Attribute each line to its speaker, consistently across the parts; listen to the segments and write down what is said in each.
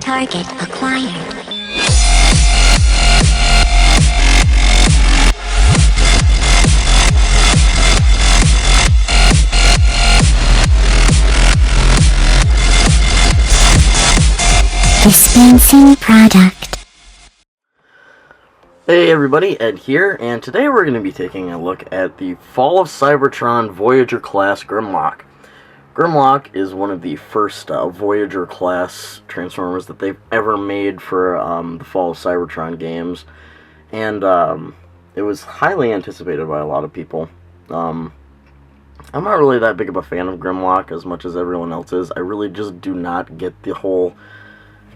Speaker 1: Target acquired. Dispensing product.
Speaker 2: Hey everybody, Ed here, and today we're going to be taking a look at the Fall of Cybertron Voyager class Grimlock. Grimlock is one of the first Voyager class Transformers that they've ever made for the Fall of Cybertron games, and it was highly anticipated by a lot of people. I'm not really that big of a fan of Grimlock as much as everyone else is. I really just do not get the whole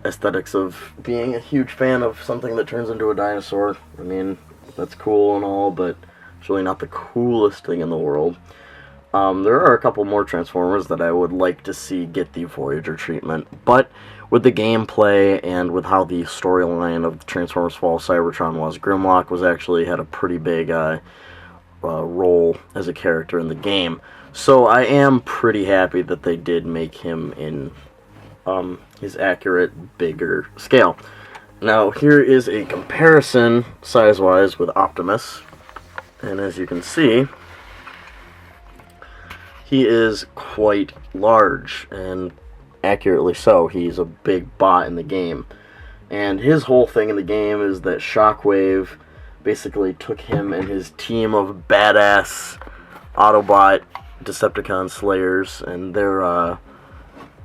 Speaker 2: aesthetics of being a huge fan of something that turns into a dinosaur. I mean, that's cool and all, but it's really not the coolest thing in the world. There are a couple more Transformers that I would like to see get the Voyager treatment, but with the gameplay and with how the storyline of Transformers Fall of Cybertron was, Grimlock had a pretty big role as a character in the game. So I am pretty happy that they did make him in his accurate, bigger scale. Now, here is a comparison, size-wise, with Optimus. And as you can see, he is quite large, and accurately so. He's a big bot in the game. And his whole thing in the game is that Shockwave basically took him and his team of badass Autobot Decepticon Slayers, and they're,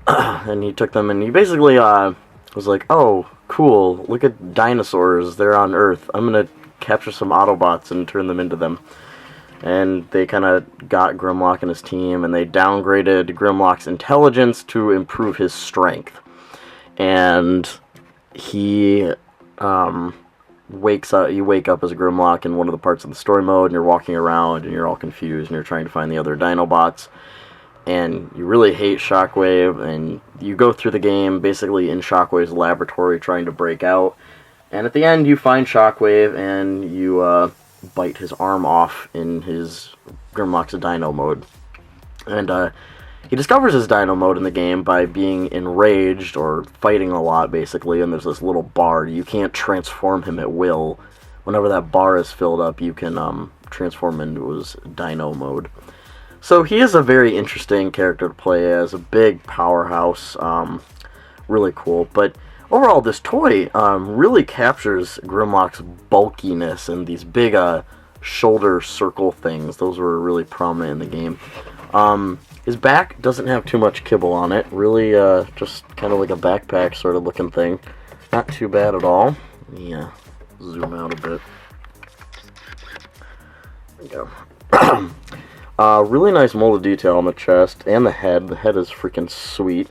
Speaker 2: and he took them and he basically was like, oh, cool, look at dinosaurs, they're on Earth. I'm going to capture some Autobots and turn them into them. And they kind of got Grimlock and his team, and they downgraded Grimlock's intelligence to improve his strength. And he wakes up. You wake up as Grimlock in one of the parts of the story mode, and you're walking around, and you're all confused, and you're trying to find the other Dinobots. And you really hate Shockwave, and you go through the game basically in Shockwave's laboratory trying to break out. And at the end, you find Shockwave, and you bite his arm off in his Grimlock's Dino mode. And he discovers his Dino mode in the game by being enraged or fighting a lot, basically. And there's this little bar. You can't transform him at will. Whenever that bar is filled up, you can transform into his Dino mode. So he is a very interesting character to play as, a big powerhouse, really cool. But overall, this toy really captures Grimlock's bulkiness and these big shoulder circle things. Those were really prominent in the game. His back doesn't have too much kibble on it, really just kind of like a backpack sort of looking thing. Not too bad at all. Yeah, zoom out a bit. There we go. Really nice molded detail on the chest and the head. The head is freaking sweet.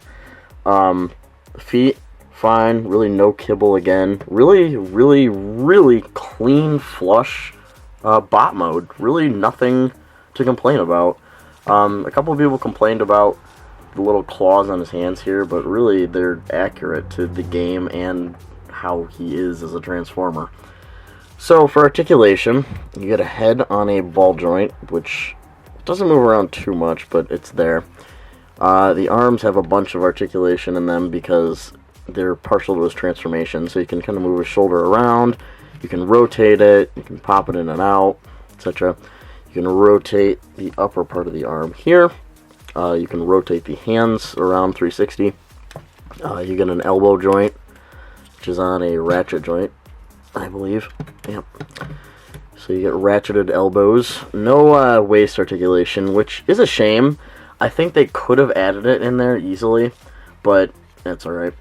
Speaker 2: Feet, fine. Really no kibble again. Really clean, flush bot mode. Really nothing to complain about. A couple of people complained about the little claws on his hands here, but really they're accurate to the game and how he is as a Transformer. So for articulation, you get a head on a ball joint, which doesn't move around too much, but it's there. The arms have a bunch of articulation in them because they're partial to his transformation, so you can kind of move his shoulder around, you can rotate it, you can pop it in and out, etc. You can rotate the upper part of the arm here. You can rotate the hands around 360. You get an elbow joint, which is on a ratchet joint, I believe. Yep. So you get ratcheted elbows. No waist articulation, which is a shame. I think they could have added it in there easily, but that's alright.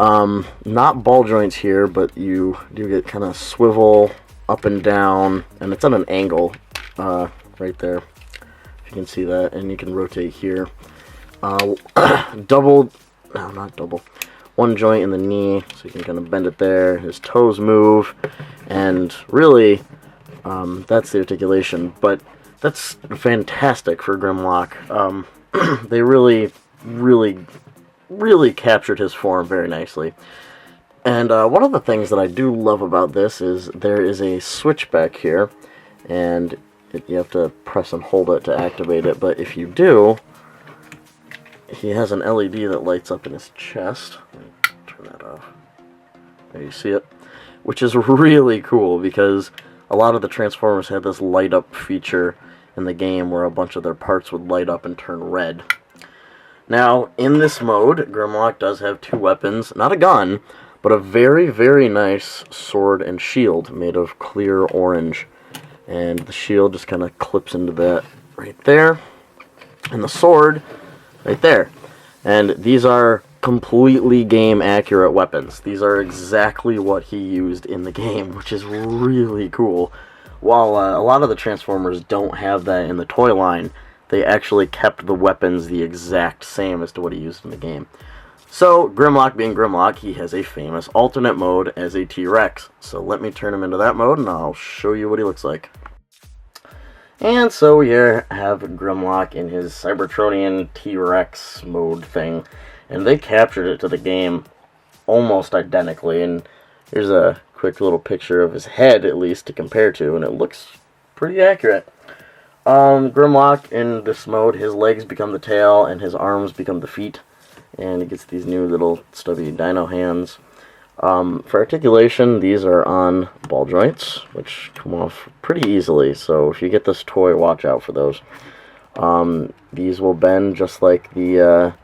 Speaker 2: Not ball joints here, but you do get kind of swivel up and down, and it's at an angle right there. If you can see that, and you can rotate here. One joint in the knee, so you can kind of bend it there. His toes move, and really, that's the articulation. But that's fantastic for Grimlock. They really captured his form very nicely. And one of the things that I do love about this is there is a switch back here, and you have to press and hold it to activate it. But if you do, he has an LED that lights up in his chest. turn that off. There you see it. Which is really cool because a lot of the Transformers had this light up feature in the game where a bunch of their parts would light up and turn red. Now, in this mode, Grimlock does have two weapons, not a gun, but a very, very nice sword and shield made of clear orange. And the shield just kind of clips into that right there. And the sword right there. And these are completely game accurate weapons. These are exactly what he used in the game, which is really cool. While a lot of the Transformers don't have that in the toy line, they actually kept the weapons the exact same as to what he used in the game. So, Grimlock being Grimlock, he has a famous alternate mode as a T-Rex. So let me turn him into that mode and I'll show you what he looks like. And so we here have Grimlock in his Cybertronian T-Rex mode thing. And they captured it to the game almost identically. And here's a quick little picture of his head, at least, to compare to. And it looks pretty accurate. Grimlock, in this mode, his legs become the tail and his arms become the feet. And he gets these new little stubby dino hands. For articulation, these are on ball joints, which come off pretty easily. So if you get this toy, watch out for those. These will bend just like the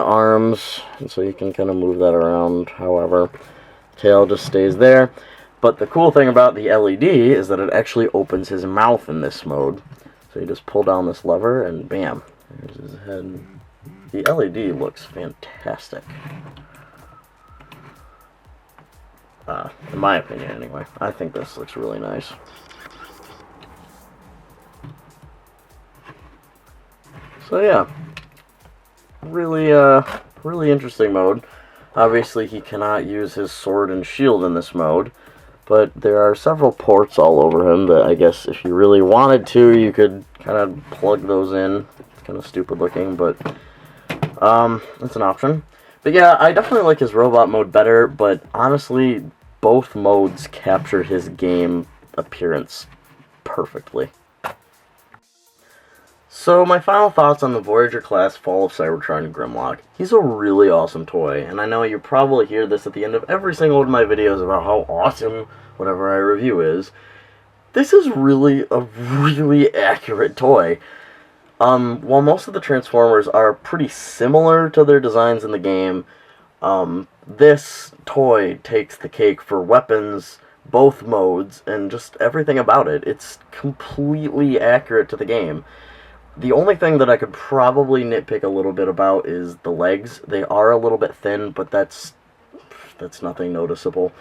Speaker 2: arms, and so you can kind of move that around. However, tail just stays there. But the cool thing about the LED is that it actually opens his mouth in this mode. So you just pull down this lever, and bam, there's his head. The LED looks fantastic. In my opinion, anyway. I think this looks really nice. So yeah, really interesting mode. Obviously, he cannot use his sword and shield in this mode, but there are several ports all over him that I guess if you really wanted to, you could kind of plug those in. It's kind of stupid looking, but that's an option. But yeah, I definitely like his robot mode better, but honestly, both modes capture his game appearance perfectly. So my final thoughts on the Voyager class Fall of Cybertron Grimlock. He's a really awesome toy, and I know you probably hear this at the end of every single one of my videos about how awesome whatever I review is. This is really a really accurate toy. While most of the Transformers are pretty similar to their designs in the game, this toy takes the cake for weapons, both modes, and just everything about it. It's completely accurate to the game. The only thing that I could probably nitpick a little bit about is the legs. They are a little bit thin, but that's nothing noticeable.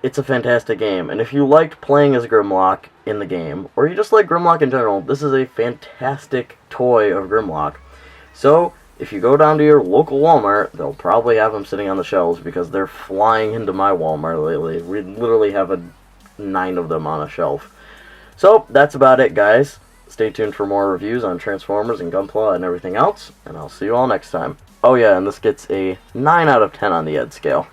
Speaker 2: It's a fantastic game, and if you liked playing as Grimlock in the game, or you just like Grimlock in general, this is a fantastic toy of Grimlock. So, if you go down to your local Walmart, they'll probably have them sitting on the shelves because they're flying into my Walmart lately. We literally have 9 of them on a shelf. So, that's about it, guys. Stay tuned for more reviews on Transformers and Gunpla and everything else, and I'll see you all next time. Oh yeah, and this gets a 9 out of 10 on the Ed scale.